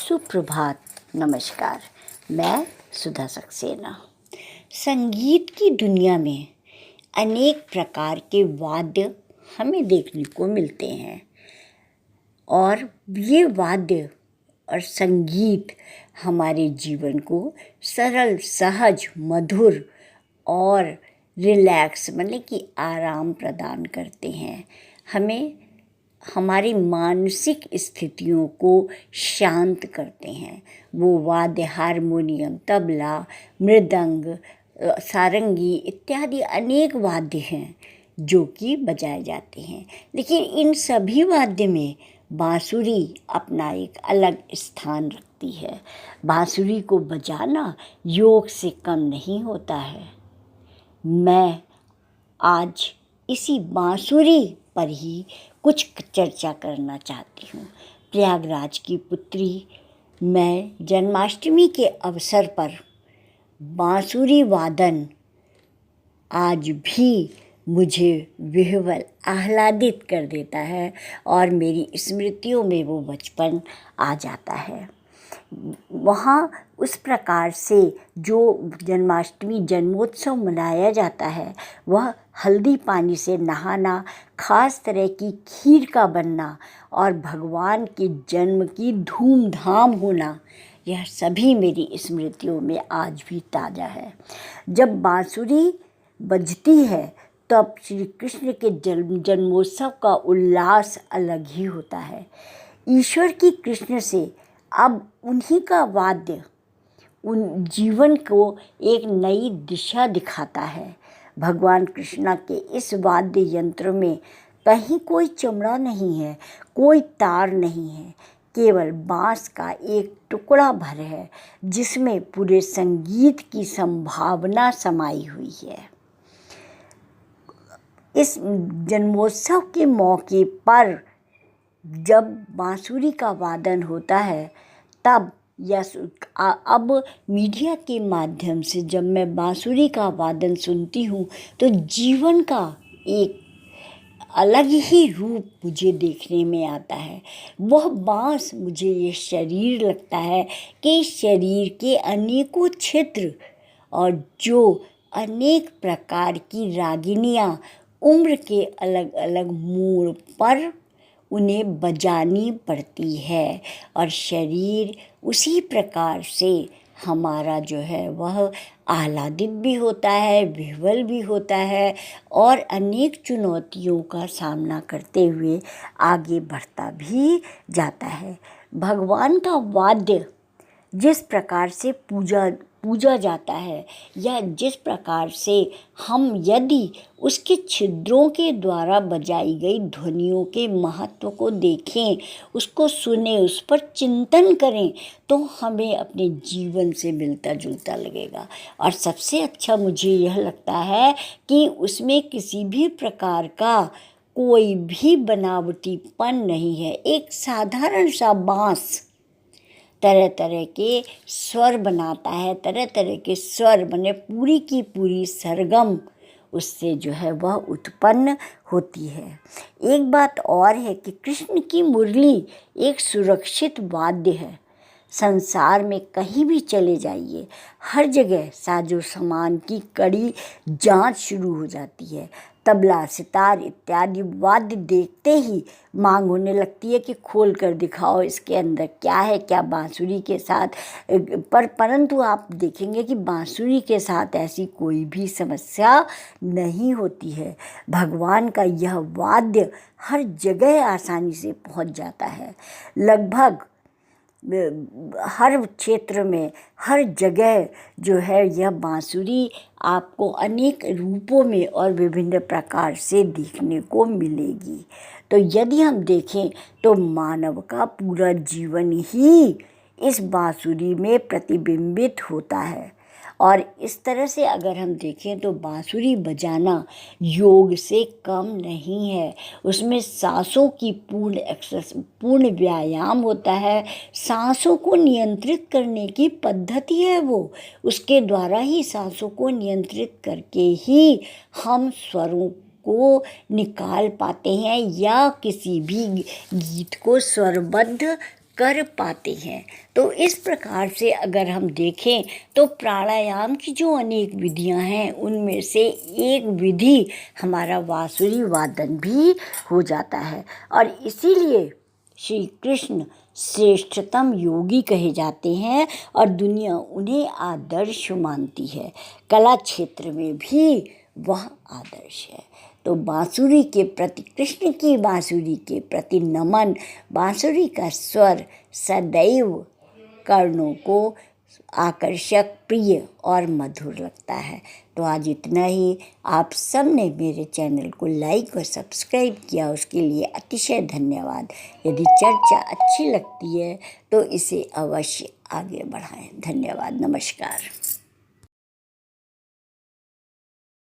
सुप्रभात, नमस्कार। मैं सुधा सक्सेना। संगीत की दुनिया में अनेक प्रकार के वाद्य हमें देखने को मिलते हैं और ये वाद्य और संगीत हमारे जीवन को सरल, सहज, मधुर और रिलैक्स मतलब कि आराम प्रदान करते हैं। हमें हमारी मानसिक स्थितियों को शांत करते हैं। वो वाद्य हारमोनियम, तबला, मृदंग, सारंगी इत्यादि अनेक वाद्य हैं जो कि बजाए जाते हैं। लेकिन इन सभी वाद्य में बांसुरी अपना एक अलग स्थान रखती है। बांसुरी को बजाना योग से कम नहीं होता है। मैं आज इसी बांसुरी पर ही कुछ चर्चा करना चाहती हूँ। प्रयागराज की पुत्री मैं जन्माष्टमी के अवसर पर बांसुरी वादन आज भी मुझे विह्वल आह्लादित कर देता है और मेरी स्मृतियों में वो बचपन आ जाता है। वहाँ उस प्रकार से जो जन्माष्टमी जन्मोत्सव मनाया जाता है वह हल्दी पानी से नहाना, खास तरह की खीर का बनना और भगवान के जन्म की धूमधाम होना, यह सभी मेरी स्मृतियों में आज भी ताज़ा है। जब बांसुरी बजती है तब श्री कृष्ण के जन्मोत्सव का उल्लास अलग ही होता है। ईश्वर की कृष्ण से अब उन्हीं का वाद्य उन जीवन को एक नई दिशा दिखाता है। भगवान कृष्णा के इस वाद्य यंत्र में कहीं कोई चमड़ा नहीं है, कोई तार नहीं है, केवल बांस का एक टुकड़ा भर है जिसमें पूरे संगीत की संभावना समाई हुई है। इस जन्मोत्सव के मौके पर जब बांसुरी का वादन होता है तब अब मीडिया के माध्यम से जब मैं बांसुरी का वादन सुनती हूँ तो जीवन का एक अलग ही रूप मुझे देखने में आता है। वह बांस मुझे ये शरीर लगता है कि शरीर के अनेकों क्षेत्र और जो अनेक प्रकार की रागिनियाँ उम्र के अलग अलग मोड़ पर उन्हें बजानी पड़ती है और शरीर उसी प्रकार से हमारा जो है वह आह्लादित भी होता है, विह्वल भी होता है और अनेक चुनौतियों का सामना करते हुए आगे बढ़ता भी जाता है। भगवान का वाद्य जिस प्रकार से पूजा जाता है या जिस प्रकार से हम यदि उसके छिद्रों के द्वारा बजाई गई ध्वनियों के महत्व को देखें, उसको सुने, उस पर चिंतन करें तो हमें अपने जीवन से मिलता जुलता लगेगा। और सबसे अच्छा मुझे यह लगता है कि उसमें किसी भी प्रकार का कोई भी बनावटीपन नहीं है। एक साधारण सा बांस तरह तरह के स्वर बनाता है, तरह तरह के स्वर बने पूरी की पूरी सरगम उससे जो है वह उत्पन्न होती है। एक बात और है कि कृष्ण की मुरली एक सुरक्षित वाद्य है। संसार में कहीं भी चले जाइए, हर जगह साजो सामान की कड़ी जांच शुरू हो जाती है। तबला, सितार इत्यादि वाद्य देखते ही मांग होने लगती है कि खोल कर दिखाओ इसके अंदर क्या है, क्या बांसुरी के साथ परंतु आप देखेंगे कि बांसुरी के साथ ऐसी कोई भी समस्या नहीं होती है। भगवान का यह वाद्य हर जगह आसानी से पहुंच जाता है। लगभग हर क्षेत्र में, हर जगह जो है यह बांसुरी आपको अनेक रूपों में और विभिन्न प्रकार से देखने को मिलेगी। तो यदि हम देखें तो मानव का पूरा जीवन ही इस बांसुरी में प्रतिबिंबित होता है। और इस तरह से अगर हम देखें तो बांसुरी बजाना योग से कम नहीं है। उसमें सांसों की पूर्ण व्यायाम होता है। सांसों को नियंत्रित करने की पद्धति है वो। उसके द्वारा ही सांसों को नियंत्रित करके ही हम स्वरों को निकाल पाते हैं या किसी भी गीत को स्वरबद्ध कर पाते हैं। तो इस प्रकार से अगर हम देखें तो प्राणायाम की जो अनेक विधियां हैं उनमें से एक विधि हमारा बांसुरी वादन भी हो जाता है। और इसीलिए श्री कृष्ण श्रेष्ठतम योगी कहे जाते हैं और दुनिया उन्हें आदर्श मानती है। कला क्षेत्र में भी वह आदर्श है। तो बांसुरी के प्रति, कृष्ण की बांसुरी के प्रति नमन। बांसुरी का स्वर सदैव कर्णों को आकर्षक, प्रिय और मधुर लगता है। तो आज इतना ही। आप सब ने मेरे चैनल को लाइक और सब्सक्राइब किया, उसके लिए अतिशय धन्यवाद। यदि चर्चा अच्छी लगती है तो इसे अवश्य आगे बढ़ाएं। धन्यवाद। नमस्कार।